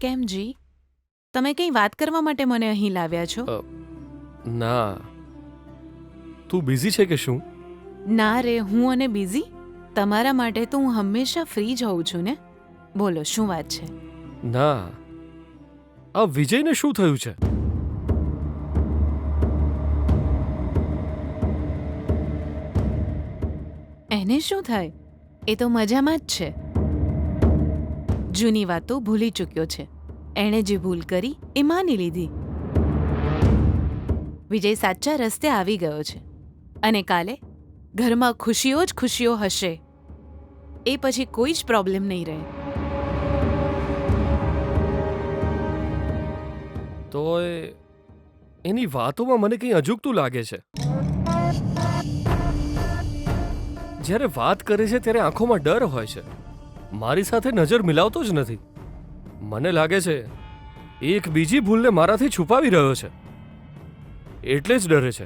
કેમ જી? તમે કંઈ વાત કરવા માટે મને અહીં લાવ્યા છો? ના, તું બિઝી છે કે શું? ના રે, હું અને બિઝી? તમારા માટે તો હું હંમેશા ફ્રી જ હોઉં છું ને. બોલો, શું વાત છે? ના, આ વિજયને શું થયું છે? એને શું થાય? એ તો મજામાં જ છે. જૂની વાતો ભૂલી ચૂક્યો છે. એણે જે ભૂલ કરી એ માની લીધી. વિજય સાચા રસ્તે આવી ગયો છે અને કાલે ઘરમાં ખુશીઓ જ ખુશીઓ હશે. એ પછી કોઈ જ પ્રોબ્લેમ નહીં રહે. તો એની વાતોમાં મને કંઈ અજુગતું લાગે છે. જ્યારે વાત કરે છે ત્યારે આંખોમાં ડર હોય છે. મારી સાથે નજર મિલાવતો જ નથી. મને લાગે છે એક બીજી ભૂલને મારાથી છુપાવી રહ્યો છે, એટલે જ ડરે છે.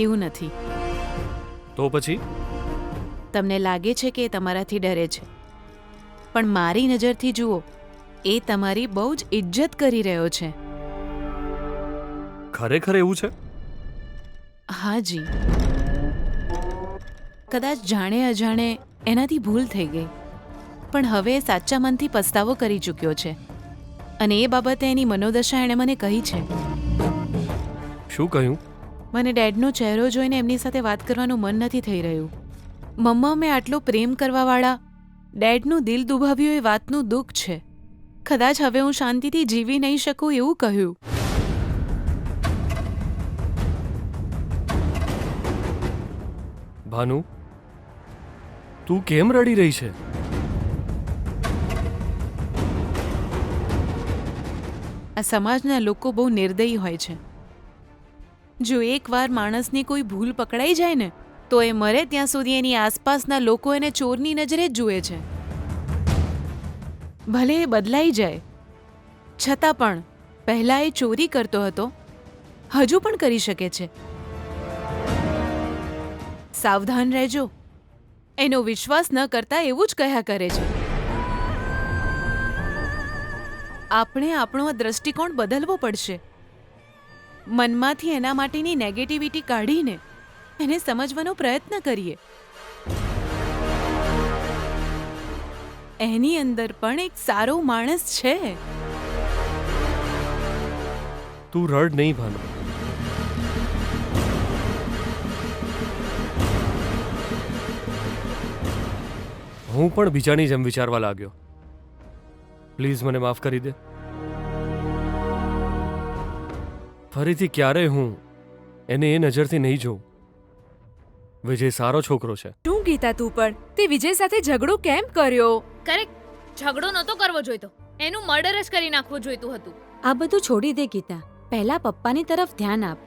એવું નથી. તો પછી તમને લાગે છે કે એ તમારાથી ડરે છે, પણ મારી નજરથી જુઓ, એ તમારી બહુ જ ઇજ્જત કરી રહ્યો છે. ખરેખર એવું છે? હા જી. કદાચ જાણે અજાણે એનાથી ભૂલ થઈ ગઈ, પણ હવે એ સાચા મનથી પસ્તાવો કરી ચૂક્યો છે અને એ બાબતે એની મનોદશા એણે મને કહી છે. શું કહ્યું? મને ડેડનો ચહેરો જોઈને એમની સાથે વાત કરવાનું મન નથી થઈ રહ્યું. મમ્મા મેં આટલો પ્રેમ કરવાવાળા ડેડનું દિલ દુભાવ્યું એ વાતનું દુઃખ છે. કદાચ હવે હું શાંતિથી જીવી નહીં શકું એવું કહ્યું. ભાનુ, તું કેમ રડી રહી છે? આ સમાજના લોકો બહુ નિર્દયી હોય છે. જો એકવાર માણસની કોઈ ભૂલ પકડાઈ જાય ને, તો એ મરે ત્યાં સુધી એની આસપાસના લોકો એને ચોરની નજરે જ જુએ છે. ભલે એ બદલાઈ જાય, છતાં પણ પહેલાં એ ચોરી કરતો હતો, હજુ પણ કરી શકે છે. સાવધાન રહેજો. એનો વિશ્વાસ ન કરતા એવું જ કહ્યા કરે છે. આપણે આપણો આ દ્રષ્ટિકોણ બદલવો પડશે. મનમાંથી એના માટેની નેગેટિવિટી કાઢીને એને સમજવાનો પ્રયત્ન કરીએ. એની અંદર પણ એક સારો માણસ છે. તું રડ નહીં, ભાનુ. હું પણ બીજાની જેમ વિચારવા લાગ્યો. પ્લીઝ મને માફ કરી દે. ફરીથી ક્યારેય હું એને એ નજરથી નહીં જોઉં. વિજય સારો છોકરો છે. શું ગીતા, તું પણ તે વિજય સાથે ઝઘડો કેમ કર્યો? કરેક્ટ. ઝઘડો નહોતો કરવો જોઈતો, એનું મર્ડર જ કરી નાખવું જોઈતું હતું. આ બધું છોડી દે ગીતા. પહેલા પપ્પાની તરફ ધ્યાન આપ.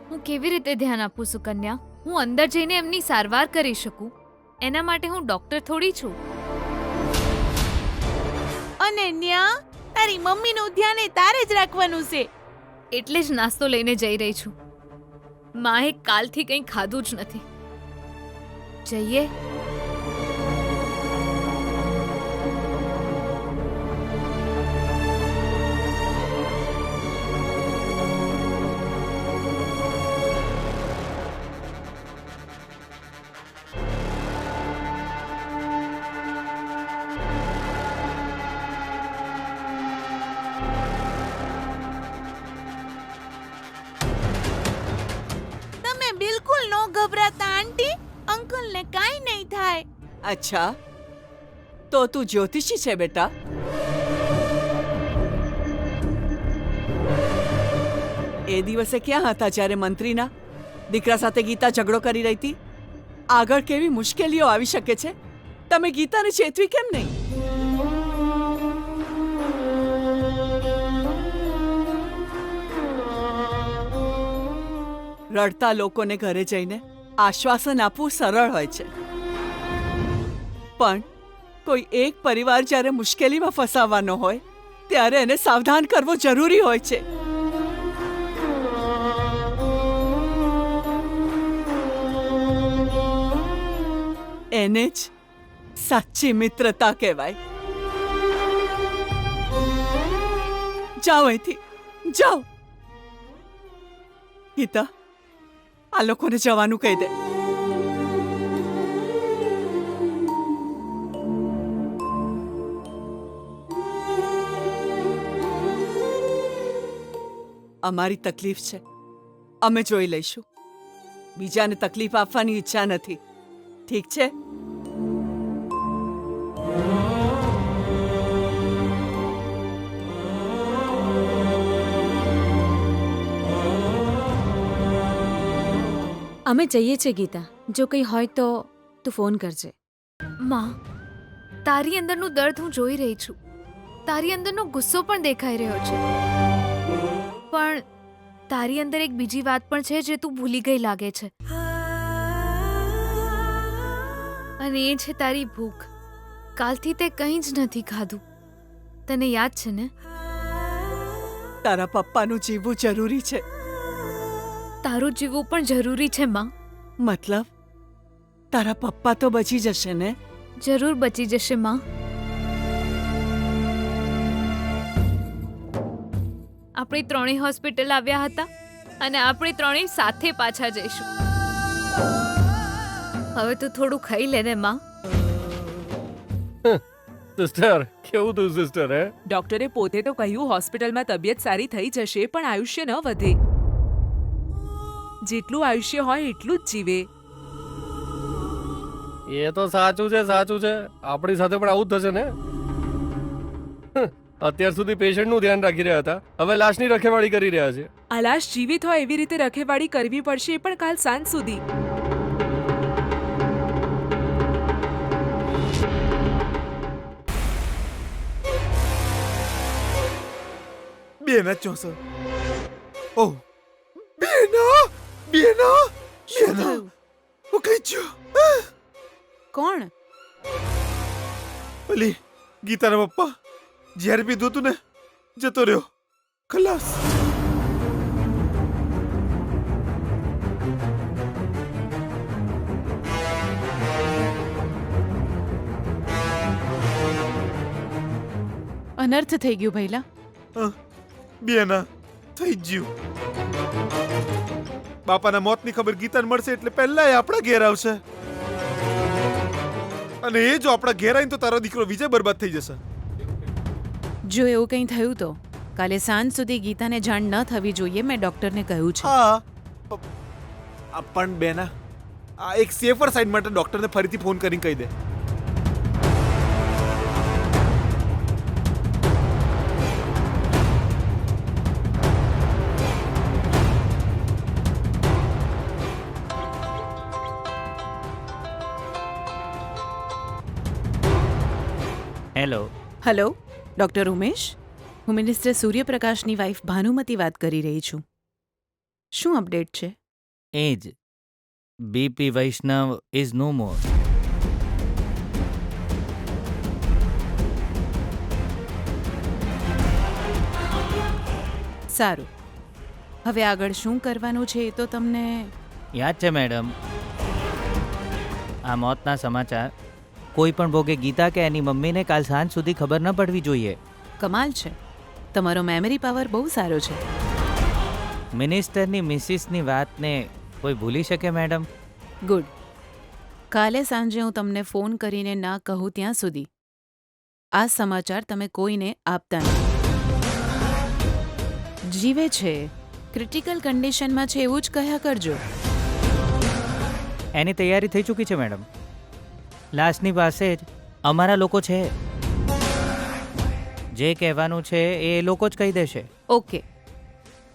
હું કેવી રીતે ધ્યાન આપું સુકન્યા? હું અંદર જઈને એમની સારવાર કરી શકું, એના માટે હું ડોક્ટર થોડી છું. અનન્યા, તારી મમ્મીનું ધ્યાન એ તારે જ રાખવાનું છે. એટલે જ નાસ્તો લઈને જઈ રહી છું. માએ કાલથી કંઈ ખાધું જ નથી. જઈએ. બિલકુલ નો ગભરાતા આંટી. અંકલને કાંઈ નહીં થાય. અચ્છા, તો તું જ્યોતિષી છે બેટા? એ દિવસે ક્યાં હતા જ્યારે મંત્રીના દીકરા સાથે ગીતા ઝઘડો કરી રહી હતી? આગળ કેવી મુશ્કેલીઓ આવી શકે છે, તમે ગીતાને ચેતવી કેમ નહીં? રડતા લોકોને ઘરે જઈને આશ્વાસન આપવું સરળ હોય છે, પણ કોઈ એક પરિવાર જ્યારે મુશ્કેલીમાં ફસાવવાનો હોય ત્યારે એને સાવધાન કરવો જરૂરી હોય છે. એને જ સાચી મિત્રતા કહેવાય. જાઓ અહીંથી, જાઓ. ગીતા, આ લોકોને જવાનું કહી દે. અમારી તકલીફ છે, અમે જોઈ લઈશું. બીજાને તકલીફ આપવાની ઈચ્છા નથી. ઠીક છે? અમે જઈએ છીએ ગીતા. જો કંઈ હોય તો તું ફોન કરજે. માં, તારી અંદરનું દર્દ હું જોઈ રહી છું. તારી અંદરનો ગુસ્સો પણ દેખાઈ રહ્યો છે. પણ તારી અંદર એક બીજી વાત પણ છે જે તું ભૂલી ગઈ લાગે છે. અને એ છે તારી ભૂખ. કાલથી તે કંઈ જ નથી ખાધું. તને યાદ છે ને? તારા પપ્પાનું જીવવું જરૂરી છે. તારું જીવવું પણ જરૂરી છે માં. મતલબ તારા પપ્પા તો બચી જશે ને? જરૂર બચી જશે માં. આપણે ત્રણેય હોસ્પિટલ આવ્યા હતા અને આપણે ત્રણેય સાથે પાછા જઈશું. હવે તું થોડું ખાઈ લે ને માં. સિસ્ટર, કેવું તું સિસ્ટર હે? ડોક્ટરે પોતે તો કહ્યું હોસ્પિટલમાં તબિયત સારી થઈ જશે પણ આયુષ્ય ન વધે. જેટલું આયુષ્ય હોય એટલું જ જીવે. એ તો સાચું છે, સાચું છે. આપણી સાથે પણ આવું જ થશે ને. અત્યાર સુધી પેશન્ટનું ધ્યાન રાખી રહ્યા હતા, હવે લાશની રખેવાળી કરી રહ્યા છે. આ લાશ જીવિત હોય એવી રીતે રખેવાળી કરવી પડશે એ પણ કાલ સાંજ સુધી. બેના 64. ઓહ, બેના બેના બેના હું કઈ છું? કોણ? ઓલી ગીતાના પપ્પા જ્યારે પીધું હતું ને જતો રહ્યો. ખલાસ. અનર્થ થઈ ગયું ભૈલા. બેના થઈ ગયું. બાપાના મોતની ખબર ગીતાને મળશે એટલે પહેલા એ આપણા ઘેર આવશે. અને એ જો આપણા ઘેર આવીને તો તારો દીકરો વિજય બરબાદ થઈ જશે. જો એવું કંઈ થયું તો કાલે સાંજ સુધી ગીતાને જાણ ન થવી જોઈએ, મેં ડોક્ટરને કહ્યું છે. હા, પણ બેના આ એક સેફર સાઈડ માટે ડોક્ટરને ફરીથી ફોન કરીને કહી દે. હેલો. Hello, doctor Umesh. હું મિનિસ્ટર સૂર્યપ્રકાશની વાઇફ ભાનુમતી વાત કરી રહી છું. શું અપડેટ છે? એ જ બીપી વૈષ્ણવ ઇઝ નો મોર. સારું. હવે આગળ શું કરવાનું છે એ તો તમને યાદ છે મેડમ, આ મોતના સમાચાર કોઈ પણ ભોગે ગીતા કે એની મમ્મીને કાલ સાંજ સુધી ખબર ન પડવી જોઈએ. કમાલ છે. તમારો મેમરી પાવર બહુ સારો છે. મિનિસ્ટરની મિસિસની વાતને કોઈ ભૂલી શકે મેડમ? ગુડ. કાલે સાંજે હું તમને ફોન કરીને ના કહું ત્યાં સુધી આ સમાચાર તમે કોઈને આપતા નહીં. જીવે છે, ક્રિટિકલ કન્ડિશનમાં છે એવું જ કહ્યા કરજો. એની તૈયારી થઈ ચૂકી છે મેડમ. લાશની પાસે જ અમારા લોકો છે. જે કહેવાનું છે એ લોકો જ કહી દેશે. ઓકે.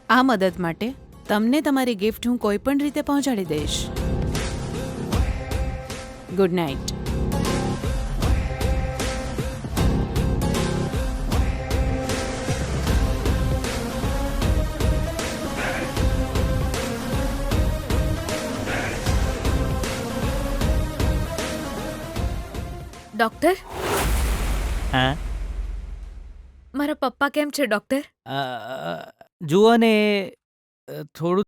આ મદદ માટે તમને તમારી ગિફ્ટ હું કોઈ પણ રીતે પહોંચાડી દઈશ. Good night. ડોક્ટર, હા, મારા પપ્પા કેમ છે ડોક્ટર? જુઓ ને થોડું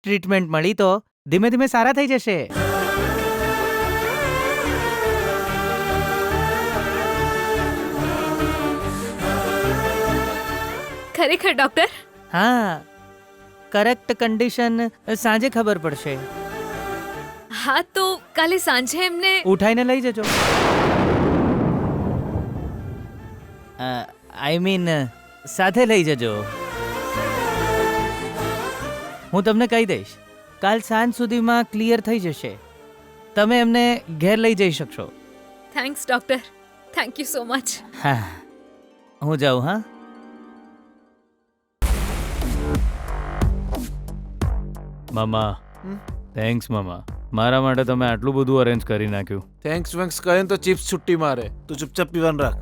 ટ્રીટમેન્ટ મળી તો ધીમે ધીમે સારા થઈ જશે. ખરેખર ડોક્ટર? હા, કરેક્ટ કન્ડિશન સાંજે ખબર પડશે. હા, તો કાલે સાંજે એમને ઉઠાઈને લઈ જજો. આઈ મીન સાથે લઈ જજો. હું તમને કહી દઈશ, કાલ સાંજ સુધીમાં ક્લિયર થઈ જશે. તમે એમને ઘેર લઈ જઈ શકશો. Thanks doctor, thank you so much. હા, હું જાઉં. હા, મામા. થેન્ક્સ મામા, મારા માટે તમે આટલું બધું અરેન્જ કરી નાખ્યું. થેન્ક્સ વેન્ક્સ કહે ને તો ચિપ્સ છુટ્ટી મારે. તું ચૂપચાપ પીવાનું રાખ.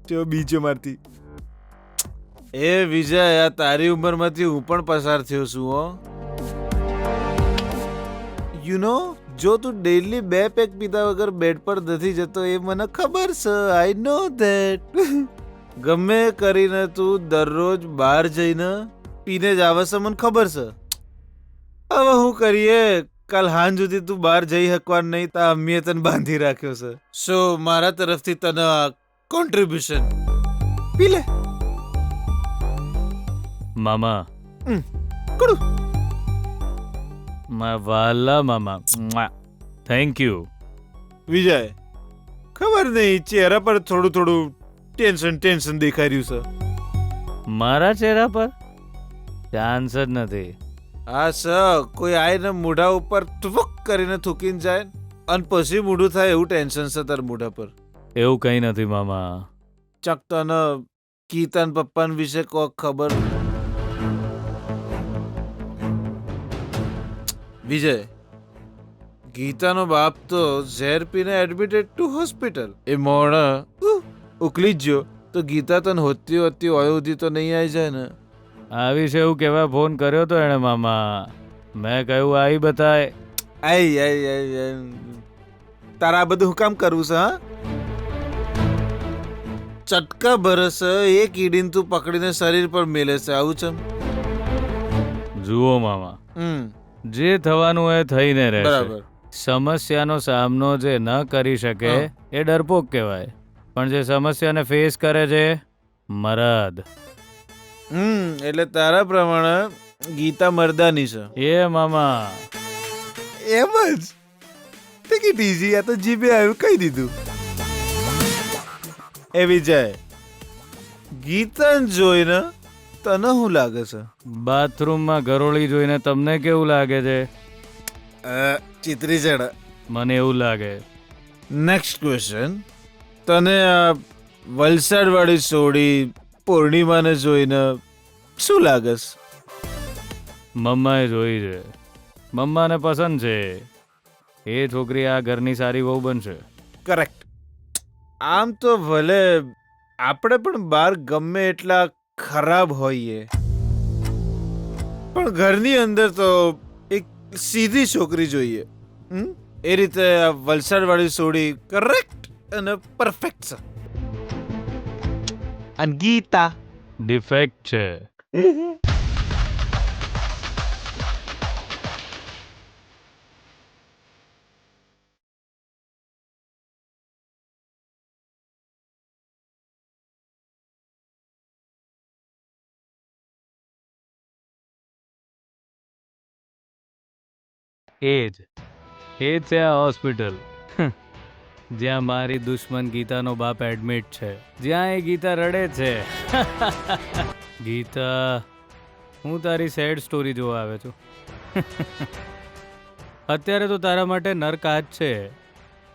જો બીજો મારતી. એ વિજય, આ તારી ઉંમરમાંથી હું પણ પસાર થયો છું હો. યુ નો, જો તું ડેઈલી 2 પેક પીધા વગર બેડ પર નથી જતો એ મને ખબર છે. આઈ નો ધેટ. ગમે કરીને તું દરરોજ બહાર જઈને પીને જ આવે છે, મને ખબર છે. હવે હું કરીએ, કાલ હાંજ સુધી તું બહાર જઈ શકવાનું નહીં. તા અમ્મીએ તને બાંધી રાખ્યો છે. સો મારા તરફથી તને કોન્ટ્રીબ્યુશન. પી લે મામા. કડું. વાલા મામા, થેન્ક યુ. વિજય, ખબર નહીં ચહેરા પર થોડું થોડું ટેન્શન દેખાઈ રહ્યું છે. મારા ચહેરા પર ચાન્સ જ નથી. હા સર, કોઈ આઈને મોઢા ઉપર થુક કરીને થૂકીને જાય અને પછી મોઢું થાય એવું ટેન્શન છે તાર મોઢા પર. એવું કંઈ નથી મામા. ચક તને ગીતાન પપ્પાન વિશે કોક ખબર? વિજય, ગીતાનો બાપ તો ઝેર પીને એડમિટેડ ટુ હોસ્પિટલ. એ મોણા ઉકલી જ ગયો તો ગીતા તને હોતી ઓયો સુધી તો નહીં આવી જાય ને. આ વિશે એવું કહેવા ફોન કર્યો તો એણે મામા. મેં કહ્યું આવી બતાય. આઈ તારા આ બધું હું કામ કરવું છે? હા, ચટકા ભરસ એ કીડીને તું પકડીને શરીર પર મેલે છે, આવું છે? જુઓ મામા, જે થવાનું એ થઈને રહેશે. બરાબર. સમસ્યાનો સામનો જે ન કરી શકે એ ડરપોક કહેવાય, પણ જે સમસ્યાને ફેસ કરે છે મરદ. એટલે તારા પ્રમાણે ગીતા મર્દાની છે. એ મામા એમ જ ટિકિટ ઈઝી. આ તો જીભે આવ્યું કહી દીધું. એ વિજય, ગીતાને જોઈને તને શું લાગે છે? બાથરૂમમાં ગરોળી જોઈને તમને કેવું લાગે છે? ચિત્રી ચડા. મને એવું લાગે. નેક્સ્ટ ક્વેશ્ચન, તને આ વલસાડ વાળી સોડી પૂર્ણિમાને જોઈને શું લાગે છે? મમ્માએ જોઈ છે, મમ્માને પસંદ છે. એ છોકરી આ ઘરની સારી વહુ બનશે. કરેક્ટ. આમ તો ભલે આપણે પણ બહાર ગમે એટલા ખરાબ હોઈએ, પણ ઘરની અંદર તો એક સીધી છોકરી જોઈએ. એ રીતે આ વલસાડ વાળી સોડી કરેક્ટ અને પરફેક્ટ છે. અને ગીતા ડિફેક્ટ છે. એ જ છે આ હોસ્પિટલ જ્યાં મારી દુશ્મન ગીતાનો બાપ એડમિટ છે, જ્યાં એ ગીતા રડે છે. ગીતા, હું તારી સેડ સ્ટોરી જોવા આવ્યો છું. અત્યારે તો તારા માટે નર્ક આ જ છે.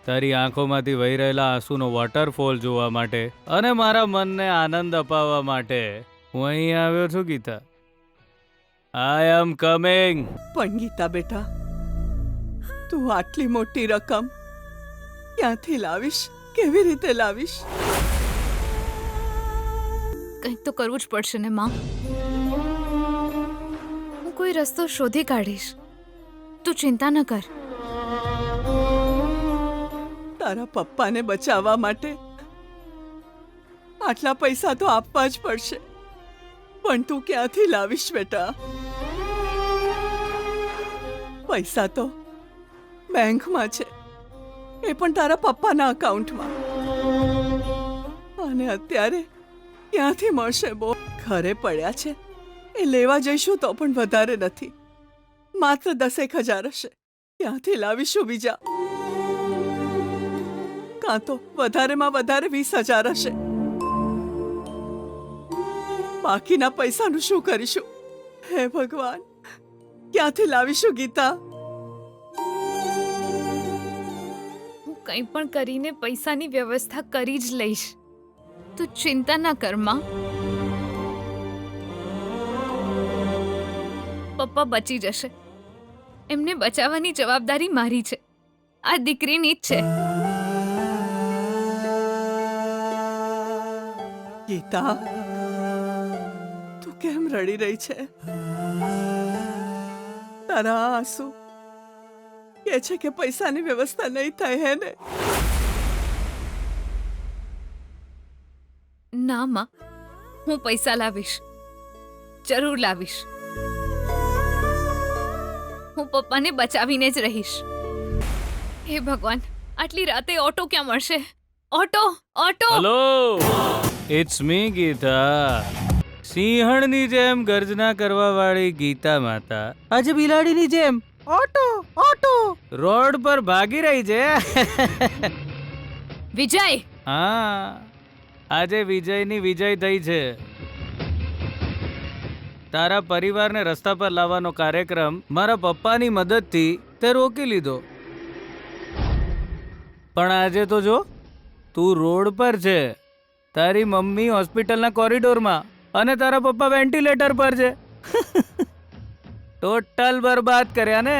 તારી આંખોમાંથી વહી રહેલા આંસુનો વોટરફોલ જોવા માટે અને મારા મનને આનંદ અપાવવા માટે હું અહીં આવ્યો છું ગીતા. આઈ એમ કમિંગ. પણ ગીતા બેટા, તું આટલી મોટી રકમ ક્યાંથી લાવીશ? કેવી રીતે લાવીશ? કંઈક તો કરવું જ પડશે ને માં. હું કોઈ રસ્તો શોધી કાઢીશ, તું ચિંતા ન કર. તારા પપ્પાને બચાવવા માટે આટલા પૈસા તો આપવા જ પડશે, પણ તું ક્યાંથી લાવીશ બેટા? પૈસા તો બેંકમાં છે, એ પણ તારા પપ્પાના અકાઉન્ટમાં. અને અત્યારે ક્યાંથી મળશે? બો ઘરે પડ્યા છે, એ લેવા જઈશું તો પણ વધારે નથી, માત્ર 10,000 હશે. ક્યાંથી લાવીશું બીજા? કાં તો વધારેમાં વધારે 20,000 હશે. બાકીના પૈસાનું શું કરીશું? હે ભગવાન, ક્યાંથી લાવીશું ગીતા? હું કંઈ પણ કરીને પૈસાની વ્યવસ્થા કરી જ લઈશ. તું ચિંતા ના કર માં. પપ્પા બચી જશે. એમને બચાવવાની જવાબદારી મારી છે, આ દીકરીની જ છે. ગીતા, તું કેમ રડી રહી છે? તારા આંસુ કે છે કે પૈસાની વ્યવસ્થા નહીં થાય, હે ને? ના માં, હું પૈસા લાવીશ, જરૂર લાવીશ. હું પપ્પાને બચાવીને જ રહીશ. હે ભગવાન, આટલી રાતે ઓટો ક્યાં મળશે? Auto, auto! હલો, ઇટ્સ મી ગીતા. સિંહણની જેમ ગર્જના કરવા વાળી ગીતા માતા આજે બિલાડીની જેમ ઓટો ઓટો રોડ પર ભાગી રહી છે. વિજય! હા, આજે વિજયની વિજય થઈ છે. તારા પરિવારને રસ્તા પર લાવવાનો કાર્યક્રમ મારા પપ્પાની મદદથી તે રોકી લીધો. પણ આજે તો જો, તું રોડ પર છે, તારી મમ્મી હોસ્પિટલના કોરિડોરમાં અને તારા પપ્પા વેન્ટિલેટર પર છે. ટોટલ બરબાદ કર્યા ને.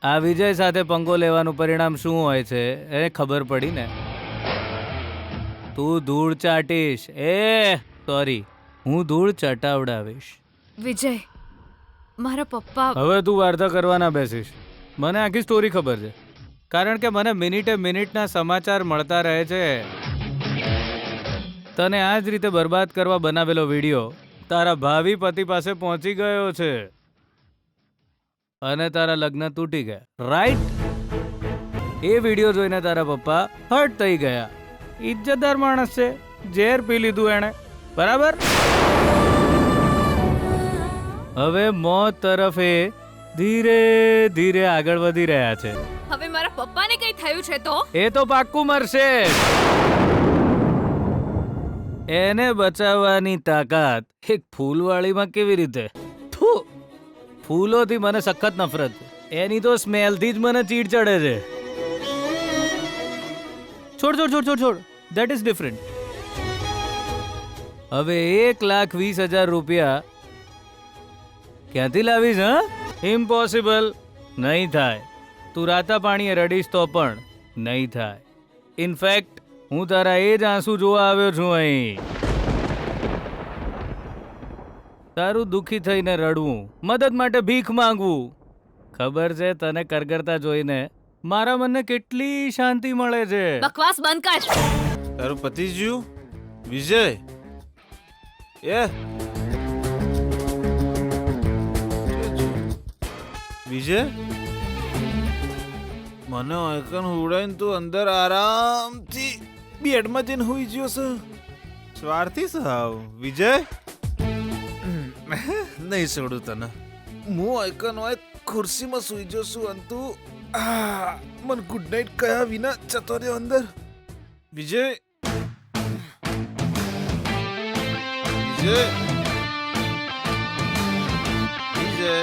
આ વિજય સાથે પંગો લેવાનું પરિણામ શું હોય છે એ ખબર પડી ને. તું ધૂળ ચાટીશ. સોરી, હું ધૂળ ચટાવડાવીશ. વિજય, મારા પપ્પા... હવે તું વાર્તા કરવાના બેસીશ. મને આખી સ્ટોરી ખબર છે, કારણ કે મને મિનિટે મિનિટના સમાચાર મળતા રહે છે. તને આ જ રીતે બરબાદ કરવા બનાવેલો વિડીયો તારા ભાવિ પતિ પાસે પહોંચી ગયો છે અને તારા લગ્ન તૂટી ગયા, રાઈટ? એ વિડીયો જોઈને તારા પપ્પા હર્ટ થઈ ગયા. ઇજ્જતદાર માણસ છે, ઝેર પી લીધું એણે, બરાબર? હવે મોત તરફ એ ધીરે ધીરે આગળ વધી રહ્યા છે. હવે મારા પપ્પાને કઈ થયું છે તો? એ તો પાક્કું મરશે. એને બચાવવાની તાકાત એક ફૂલવાળીમાં કેવી રીતે? થુ, ફૂલોથી મને સખત નફરત. એની તો સ્મેલથી જ મને ચીડ ચડે છે. છોડ છોડ છોડ છોડ છોડ, ધેટ ઇઝ ડિફરન્ટ. હવે 1,20,000 રૂપિયા ક્યાંથી લાવીશ? હા, ઇમ્પોસિબલ. નહીં થાય. તું રાતા પાણીએ રડીશ તો પણ નહીં થાય. ઇનફેક્ટ હું તારા એ જ આંસુ જોવા આવ્યો છું અહીં. તારું દુઃખી થઈને રડવું, મદદ માટે ભીખ માંગવું. ખબર છે તને કરગરતા જોઈને મારા મનને કેટલી શાંતિ મળે છે. બકવાસ બંધ કર. તારું પતિ જ્યું વિજય વિજય, મને એકન ઉડાઈને તું અંદર આરામથી બેડમાં જઈને હોઈ ગયો છે. સ્વાર્થી સાવ વિજય. નહીં છોડું તને. હું એકન હોય ખુરશીમાં સુઈ ગયો છું અને તું મને ગુડ નાઇટ કહ્યા વિના જતો રહ્યો અંદર. વિજય, વિજય, વિજય.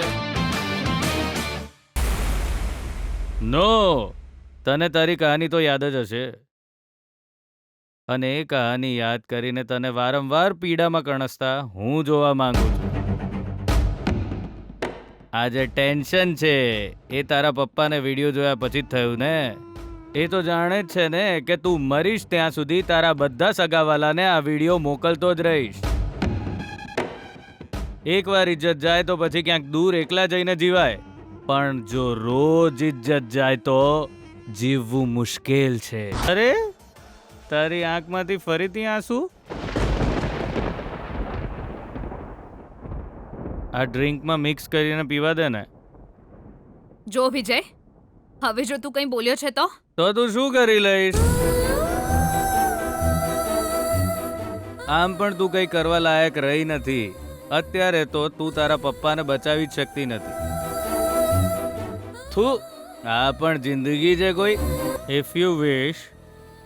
નો, તને તારી કહાની તો યાદ જ હશે, અને એ કહાની યાદ કરીને તને વારંવાર પીડામાં કણસતા હું જોવા માંગુ છું. આ જે ટેન્શન છે એ તારા પપ્પાને વિડીયો જોયા પછી જ થયું ને. એ તો જાણે જ છે ને કે તું મરીશ ત્યાં સુધી તારા બધા સગાવાલાને આ વિડીયો મોકલતો જ રહીશ. એકવાર ઇજ્જત જાય તો પછી ક્યાંક દૂર એકલા જઈને જીવાય, પણ જો રોજ ઇજ્જત જાય તો જીવવું મુશ્કેલ છે. અરે, તારી આંખમાંથી ફરીથી આંસુ? આ ડ્રિંકમાં મિક્સ કરીને પીવા દે ને. જો વિજય, હવે જો તું કંઈ બોલ્યો છે તો તો તું શું કરી લઈશ? આમ પણ તું કંઈ કરવા લાયક રહી નથી. અત્યારે તો તું તારા પપ્પાને બચાવી જ શકતી નથી. થુ, આ પણ જિંદગી છે કોઈ? ઇફ યુ વિશ,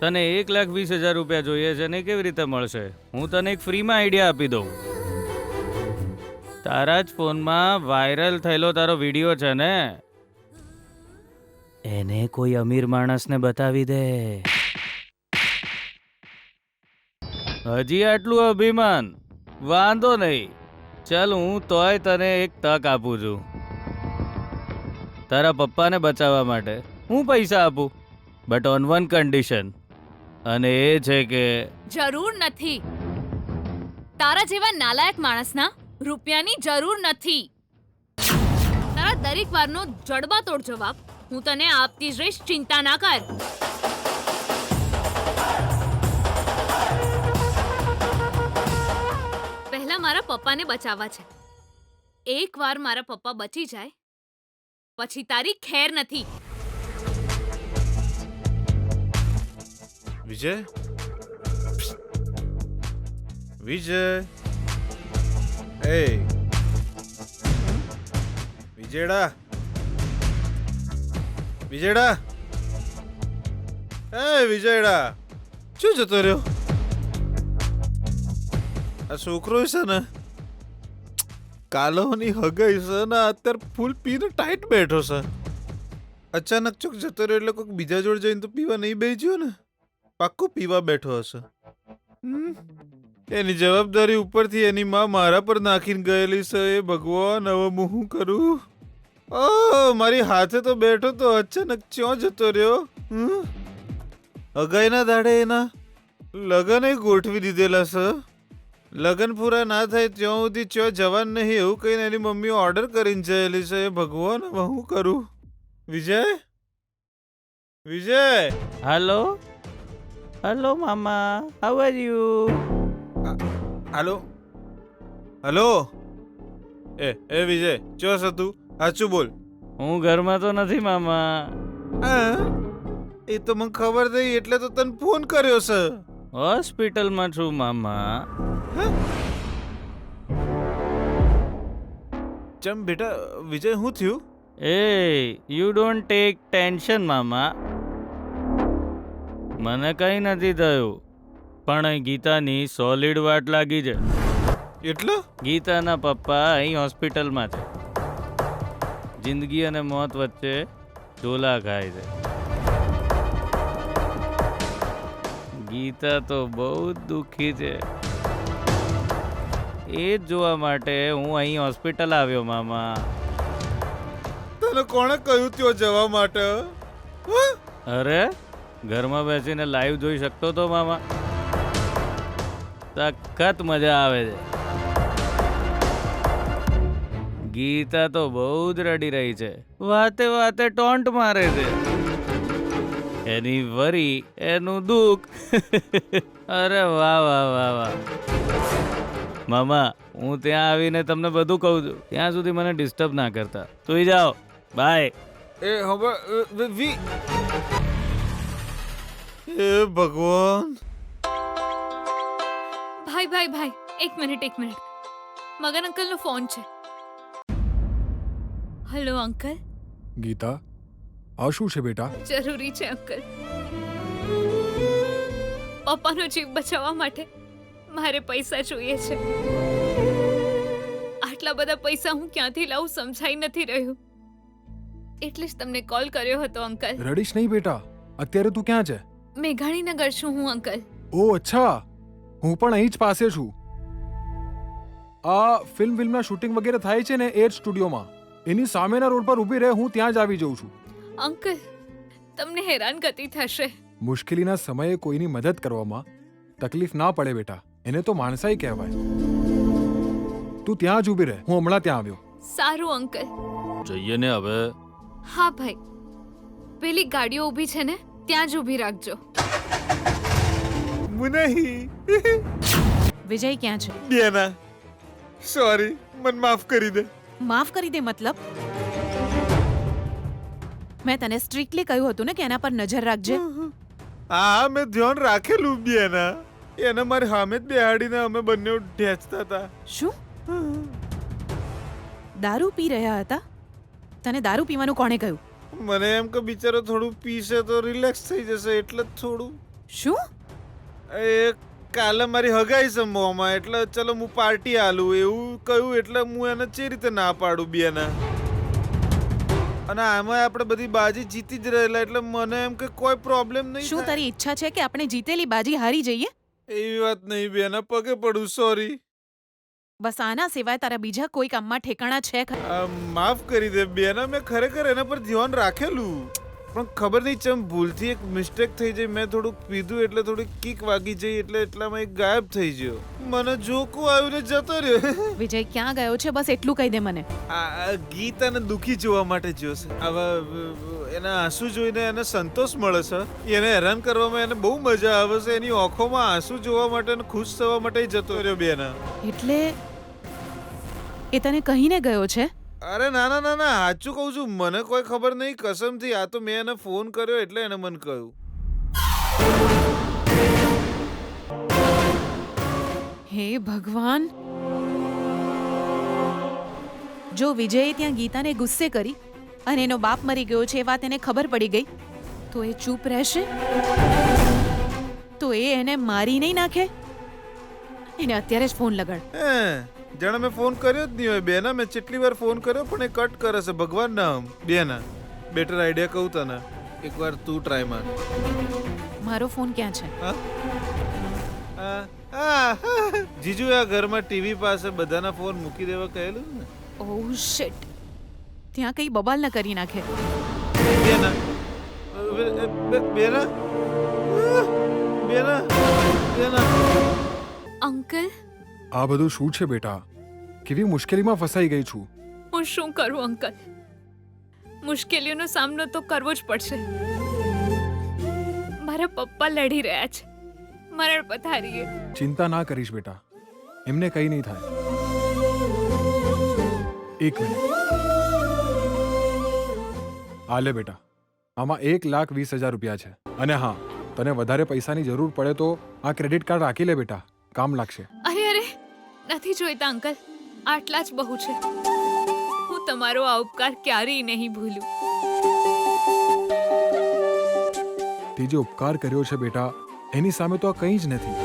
તને 1,20,000 રૂપિયા જોઈએ છે ને કેવી રીતે મળશે? હું તને એક ફ્રીમાં આઈડિયા આપી દઉં. તારા જ ફોનમાં વાયરલ થયેલો તારો વિડીયો છે ને, એને કોઈ અમીર માણસને બતાવી દે. હજી આટલું અભિમાન? વાંધો નહીં, ચાલ હું તોય તને એક તક આપું છું. તારા પપ્પાને બચાવવા માટે હું પૈસા આપું, બટ ઓન વન કન્ડિશન, અને એ છે કે જરૂર નથી. તારા જેવા નાલાયક માણસના રૂપિયાની જરૂર નથી. તારા દરેક વારનો જડબાતોડ જવાબ હું તને આપતી જ રહીશ, ચિંતા ના કર. પહેલા મારા પપ્પાને બચાવવા છે. એકવાર મારા પપ્પા બચી જાય પછી તારી ખેર નથી. વિજય, વિજય, એ વિજયડા, વિજયડા, એ વિજયડા, શું જતો રહ્યો? આ છોકરો છે ને, કાલોની હગાઈ છે ને, અત્યારે ફૂલ પીને ટાઈટ બેઠો છે. અચાનક ચોક જતો રહ્યો એટલે કોઈક બીજા જોડે જઈને તો પીવા નહીં બેસ્યો ને, પાક્કું પીવા બેઠો હશે. એની જવાબદારી ઉપરથી એની માં મારા પર નાખીને ગયેલી છે. એ ભગવાન, હવે હું શું કરું? ઓ મારી હાથે તો બેઠો તો અચાનક ક્યાં જતો રહ્યો? અગાઈના દાડે એના લગન ગોઠવી દીધેલા છે. લગન પૂરા ના થાય ત્યાં સુધી ત્યાં જવાન નહીં એવું કહીને એની મમ્મી ઓર્ડર કરીને જયેલી છે. એ ભગવાન, હવે શું કરું? વિજય, વિજય, હેલો હેલો મામા, હાઉ આર યુ? હાલો, હલો, એ વિજય, ચોસ હતું? સાચું બોલ. હું ઘરમાં તો નથી મામા. હા, એ તો મને ખબર થઈ એટલે તો તને ફોન કર્યો છે. હોસ્પિટલમાં છું મામા. ચમ બેટા, વિજય શું થયું? એ યુ ડોન્ટ ટેક ટેન્શન મામા, મને કંઈ નથી થયું. પણ ગીતાની સોલિડ વાટ લાગી છે. એટલે ગીતાના પપ્પા અહીં હોસ્પિટલમાં છે. જિંદગી અને મોત વચ્ચે ઝોલા ખાય છે. ગીતા તો બહુ જ દુઃખી છે. એ જ જોવા માટે હું અહીં હોસ્પિટલ આવ્યો મામા. તને કોણે કહ્યું ત્યાં જવા માટે? અરે, ઘરમાં બેસીને લાઈવ જોઈ શકતો તો મામા. સખત મજા આવે છે. ગીતા તો બહુ જ રડી રહી છે. વાતે વાતે ટોન્ટ મારે છે. એની વરી, એનું દુઃખ. અરે વાહ વાહ વાહ વાહ. મામા, હું ત્યાં આવીને તમને બધું કહું છું. ત્યાં સુધી મને ડિસ્ટર્બ ના કરતા. સુઈ જાઓ. બાય. એ હવે એ ભગવાન. ભાઈ ભાઈ ભાઈ, એક મિનિટ. મગન અંકલનો ફોન છે. Hello uncle. ગીતા, આ શું છે બેટા? જરૂરી છે અંકલ. પપ્પાનો જીવ બચાવવા માટે મારે પૈસા જોઈએ છે. આટલા બધા પૈસા હું ક્યાંથી લાવું સમજાઈ નથી રહ્યું. એટલે જ તમને કોલ કર્યો હતો અંકલ. રડીશ નહીં બેટા. અત્યારે તું ક્યાં છે? મેઘાણીનગર છું હું અંકલ. ઓ અચ્છા, હું પણ અહીં જ પાસે છું. આ ફિલ્મના શૂટિંગ વગેરે થાય છે ને એ જ સ્ટુડિયોમાં. એની સામેના રોડ પર ઊભી રહે, હું ત્યાં જ આવી જઉં છું. અંકલ, તમને હેરાનગતિ થશે. મુશ્કેલીના સમયે કોઈની મદદ કરવામાં તકલીફ ના પડે બેટા, એને તો માણસાઈ કહેવાય. તું ત્યાં જ ઊભી રહે, હું હમણાં ત્યાં આવ્યો. સારું અંકલ. જઈએ ને હવે. હા ભાઈ, પેલી ગાડીઓ ઊભી છે ને ત્યાં જ ઊભી રાખજો. મુનહી, વિજય ક્યાં છે? ડિયાના, સોરી, મને માફ કરી દે. માફ કરી દે મતલબ? મેં તને સ્ટ્રિક્ટલી કહ્યું હતું ને કે એના પર નજર રાખજે. હા, મેં ધ્યાન રાખેલું બી એના. એને મારી સામે જ બેહાડીને અમે બંને ઢેંચતા હતા. શું? દારૂ પી રહ્યા હતા? તને દારૂ પીવાનું કોણે કહ્યું? મને એમ કે બિચારો થોડું પીશે તો રિલેક્સ થઈ જશે એટલે જ થોડું. શું? એ કાલે મારી હગાઈ છે મોમાં, એટલે ચલો હું પાર્ટી આલું એવું કહ્યું એટલે હું એને ચે રીતે ના પાડું બી એને. અને આમાં આપણે બધી બાજી જીતી જ રહેલા એટલે મને એમ કે કોઈ પ્રોબ્લેમ નહીં. શું તારી ઈચ્છા છે કે આપણે જીતેલી બાજી હારી જઈએ? એવી વાત નહીં બેના, પગે પડું, સોરી. બસ આના સિવાય તારા બીજા કોઈ કામમાં ઠેકાણા છે ખરા? માફ કરી દે બેના, મેં ખરેખર એના પર ધ્યાન રાખેલું પણ ખબર નહીં ચમ ભૂલથી એક મિસ્ટેક થઈ જાય. મેં થોડુંક પીધું એટલે થોડી કિક વાગી જઈ એટલે એટલામાં એક ગાયબ થઈ ગયો. મને જોકું આવ્યું ને જતો રહ્યો. વિજય ક્યાં ગયો છે બસ એટલું કહી દે મને. આ ગીતાને દુખી જોવા માટે જ્યો છે. આવા એના આંસુ જોઈને એને સંતોષ મળે છે. એને હેરાન કરવામાં એને બહુ મજા આવે છે. એની આંખોમાં આંસુ જોવા માટે અને ખુશ થવા માટે જતો રહ્યો બેના. એટલે એ તને કહીને ગયો છે? અરે ના ના ના ના, સાચું કહું છું. મને કોઈ ખબર નહીં કસમથી. આ તો મેં એને ફોન કર્યો એટલે એને મને કહ્યું. હે ભગવાન! જો વિજયે ત્યાં ગીતાને ગુસ્સે કરી અને એનો બાપ મરી ગયો છે એ વાત એને ખબર પડી ગઈ તો એ ચૂપ રહેશે? તો એ એને મારી નહીં નાખે? એને અત્યારે જ ફોન લગાડ. જાણે મેં ફોન કર્યો જ નહીં હોય બેના. મેં કેટલી વાર ફોન કર્યો પણ એ કટ કરે છે. ભગવાન નામ બેના. બેટર આઈડિયા કહું તને, એકવાર તું ટ્રાય માર. મારો ફોન ક્યાં છે? જીજુ આ ઘરમાં ટીવી પાસે બધાના ફોન મૂકી દેવા કહેલું ને. ઓહ શિટ! ત્યાં કઈ બબાલ ન કરી નાખે. બેના બેના બેના બેના. અંકલ, આ બધું શું છે બેટા? કેવી મુશ્કેલીમાં ફસાઈ ગઈ છું. હું શું કરું અંકલ? મુશ્કેલીઓનો સામનો તો કરવો જ પડશે. મારા પપ્પા લડી રહ્યા છે મરણ પથારીએ. ચિંતા ના કરીશ બેટા, એમને કંઈ નહીં થાય. એક મિનિટ. આ લે બેટા, આમાં 1,20,000 રૂપિયા છે. અને હા, તને વધારે પૈસાની જરૂર પડે તો આ ક્રેડિટ કાર્ડ રાખી લે બેટા, કામ લાગશે. અરે અરે, નથી જોઈતા અંકલ, આટલા જ બહુ છે. હું તમારો આ ઉપકાર ક્યારેય નહીં ભૂલું. તે જે ઉપકાર કર્યો છે બેટા, એની સામે તો આ કંઈ જ નથી.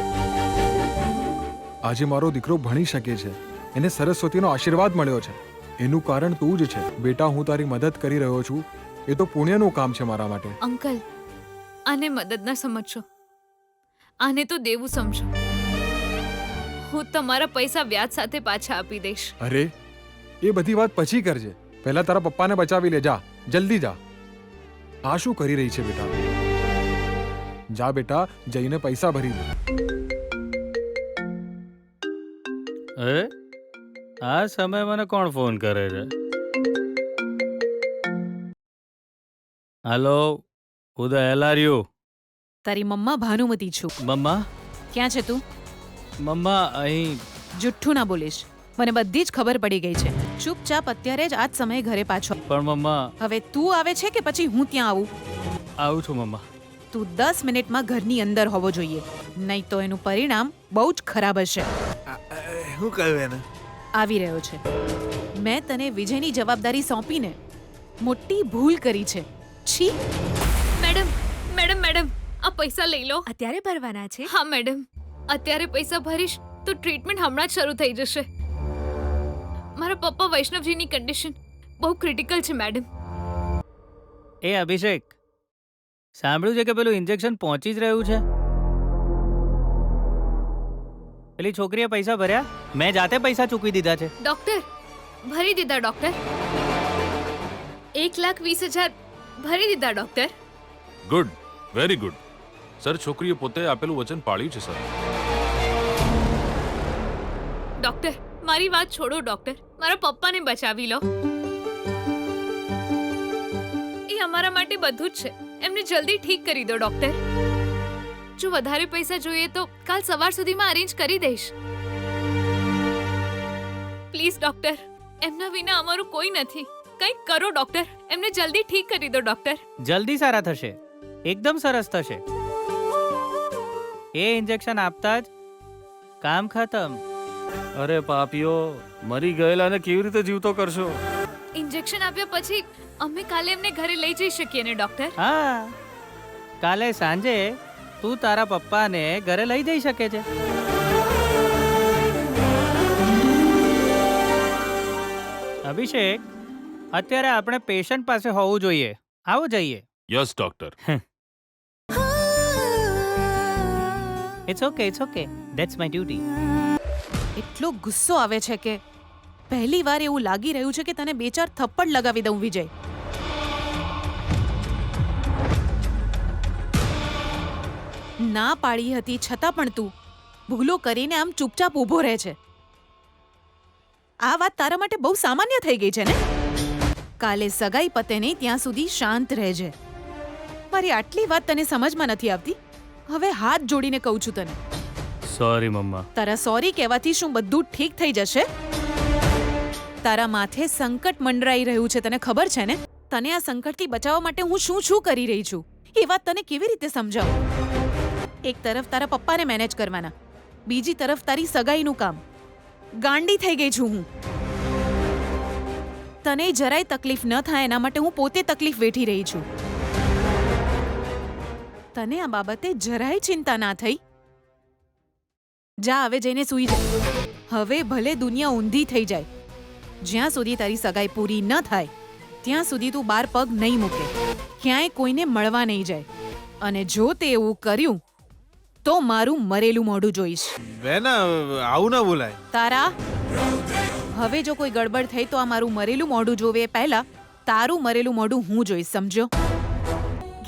આજે મારો દીકરો ભણી શકે છે, એને સરસ્વતીનો આશીર્વાદ મળ્યો છે, એનું કારણ તું જ છે. બેટા, હું તારી મદદ કરી રહ્યો છું, એ તો પુણ્યનું કામ છે મારા માટે. અંકલ, આને મદદ ન સમજશો, આને તો દેવું સમજો. હું તમારા પૈસા વ્યાજ સાથે પાછા આપી દઈશ. અરે, એ બધી વાત પછી કરજે. પહેલા તારા પપ્પાને બચાવી લે. જા, જલ્દી જા. આ શું કરી રહી છે બેટા? જા બેટા, જઈને પૈસા ભરી દે. આ સમય મને કોણ ફોન કરે છે? Hello, who the hell are you? તારી મમ્મા ભાનુમતી છું. મમ્મા? ક્યાં છે તું? મમ્મા અહીં. જુઠ્ઠું ના બોલીશ, મને બધી જ ખબર પડી ગઈ છે. ચૂપચાપ અત્યારે જ આ જ સમયે ઘરે પાછો. પણ મમ્મા. હવે તું આવે છે કે પછી હું ત્યાં આવું? આવું છું મમ્મા. તું 10 મિનિટમાં ઘરની અંદર હોવો જોઈએ, નહીં તો એનું પરિણામ બહુ જ ખરાબ હશે. શું કહ્યું એને? આવી રહ્યો છે. મેં તને વિજયની જવાબદારી સોંપીને મોટી ભૂલ કરી છે. છી! મેડમ મેડમ મેડમ, આ પૈસા લઈ લો. અત્યારે ભરવાના છે? હા મેડમ, અત્યારે પૈસા ભરીશ તો ટ્રીટમેન્ટ હમણાં જ શરૂ થઈ જશે. મારા પપ્પા વૈષ્ણવજીની કન્ડિશન બહુ ક્રિટિકલ છે મેડમ. એ અભિષેક, સાંભળ્યું છે કે પેલું ઇન્જેક્શન પહોંચી જ રહ્યું છે? પેલી છોકરીએ પૈસા ભર્યા? મેં જાતે પૈસા ચૂકવી દીધા છે. ડોક્ટર, ભરી દીધા ડોક્ટર. 1,20,000 ભરી દીધા doctor. Good, very good. Sir, છોકરીએ પોતે આપેલું વચન પાળ્યું છે સર. ડોક્ટર, મારી વાત છોડો ડોક્ટર, મારા પપ્પાને બચાવી લો. એ અમારા માટે બધું જ છે. એમને જલ્દી ઠીક કરી દો ડોક્ટર. જો વધારે પૈસા જોઈએ તો કાલ સવાર સુધીમાં અરેન્જ કરી દઈશ. પ્લીઝ ડોક્ટર, એમના વિના અમારું કોઈ નથી. કંઈક કરો ડોક્ટર, એમને જલ્દી ઠીક કરી દો ડોક્ટર. જલ્દી સારા થશે, એકદમ સરસ થશે. એ ઇન્જેક્શન આપતા જ કામ ખતમ. અરે પાપીઓ, મરી ગયેલાને કેવી રીતે જીવતો કરશો? ઇન્જેક્શન આપ્યા પછી અમે કાલે એમને ઘરે લઈ જઈ શકીએ ને ડોક્ટર? હા, કાલે સાંજે તું તારા પપ્પાને ઘરે લઈ જઈ શકે છે. અભિષેક, અત્યારે આપણે પેશન્ટ પાસે હોવું જોઈએ. આવો જઈએ. Yes doctor. It's okay. That's my duty. એટલો ગુસ્સો આવે છે કે પહેલી વાર એવું લાગી રહ્યું છે કે તને 2-4 થપ્પડ લગાવી દઉં વિજય. ના પાડી હતી છતાં પણ તું ભૂલો કરીને આમ ચૂપચાપ ઊભો રહે છે. આ વાત તારા માટે બહુ સામાન્ય થઈ ગઈ છે ને? કાલે સગાઈ પતે નહીં ત્યાં સુધી શાંત રહેજે. મારી આટલી વાત તને સમજમાં નથી આવતી? હવે હાથ જોડીને કહું છું તને, સોરી મમ્મા. તારા સોરી કહેવાથી શું બધું ઠીક થઈ જશે? તારા માથે સંકટ મંડરાઈ રહ્યું છે, તને ખબર છે ને? તને આ સંકટથી બચાવવા માટે હું શું શું કરી રહી છું એ વાત તને કેવી રીતે સમજાવું? એક તરફ તારા પપ્પાને મેનેજ કરવાના, બીજી તરફ તારી સગાઈનું કામ. ગાંડી થઈ ગઈ છું હું. તને જરાય તકલીફ ન થાય એના માટે હું પોતે તકલીફ વેઠી રહી છું. તને આ બાબતે જરાય ચિંતા ના થઈ? જા હવે જઈને સૂઈ જા. હવે ભલે દુનિયા ઊંધી થઈ જાય, જ્યાં સુધી તારી સગાઈ પૂરી ન થાય ત્યાં સુધી તું બાર પગ નહીં મૂકે, ક્યાંય કોઈને મળવા નહીં જાય. અને જો તે એવું કર્યું તો મારું મરેલું મોઢું જોઈશ. બેના આવું ના બોલાય. તારા હવે જો કોઈ ગડબડ થઈ તો આ મારું મરેલું મોઢું જોવે એ પહેલા તારું મરેલું મોઢું હું જોઈશ, સમજો?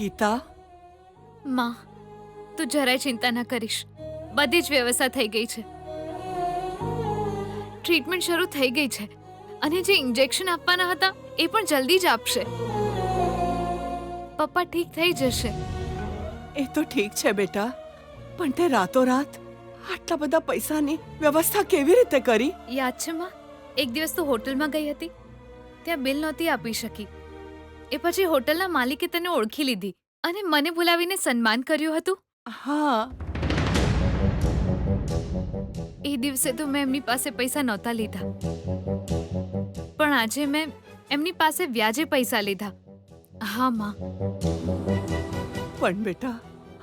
ગીતા, માં, તું જરાય ચિંતા ન કરીશ. બધી જ વ્યવસ્થા થઈ ગઈ છે. ટ્રીટમેન્ટ શરૂ થઈ ગઈ છે અને જે ઇન્જેક્શન આપવાના હતા એ પણ જલ્દી જ આપશે. પપ્પા ઠીક થઈ જશે. એ તો ઠીક છે બેટા, પણ તે રાતોરાત આટલા બધા પૈસાની વ્યવસ્થા કેવી રીતે કરી? યાદ છે માં, એક દિવસ તું હોટલમાં ગઈ હતી, ત્યાં બિલ નહોતી આપી શકી. એ પછી હોટલના માલિકે તને ઓળખી લીધી અને મને બોલાવીને સન્માન કર્યું હતું. હા, એ દિવસે તો મેં એમની પાસે પૈસા નહોતા લીધા, પણ આજે મેં એમની પાસે વ્યાજે પૈસા લીધા. હા માં. પણ બેટા,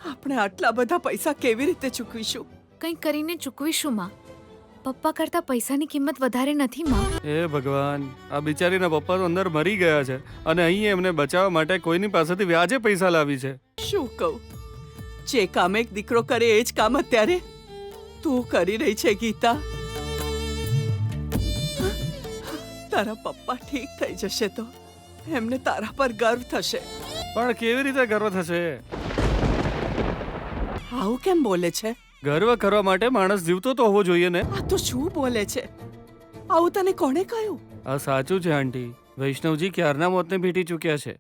આપણે આટલા બધા પૈસા કેવી રીતે ચૂકવીશું? કંઈક કરીને ચૂકવીશું માં. પપ્પા કરતા પૈસાની કિંમત વધારે નથી માં. હે ભગવાન, આ બિચારીના પપ્પા તો અંદર મરી ગયા છે અને અહીં એમને બચાવવા માટે કોઈની પાસેથી વ્યાજે પૈસા લાવી છે. શું કહું? જે કામ એક દીકરો કરે એ જ કામ અત્યારે તું કરી રહી છે ગીતા. તારા પપ્પા ઠીક થઈ જશે તો એમને તારા પર ગર્વ થશે. પણ કેવી રીતે ગર્વ થશે? આવું કેમ બોલે છે? ગર્વ કરવા માટે માણસ જીવતો તો હોવો જોઈએ ને. આ તો શું બોલે છે? આવું તને કોણે કહ્યું? આ સાચું છે આંટી. વૈષ્ણવજી ક્યારના મોતને ભેટી ચૂક્યા છે.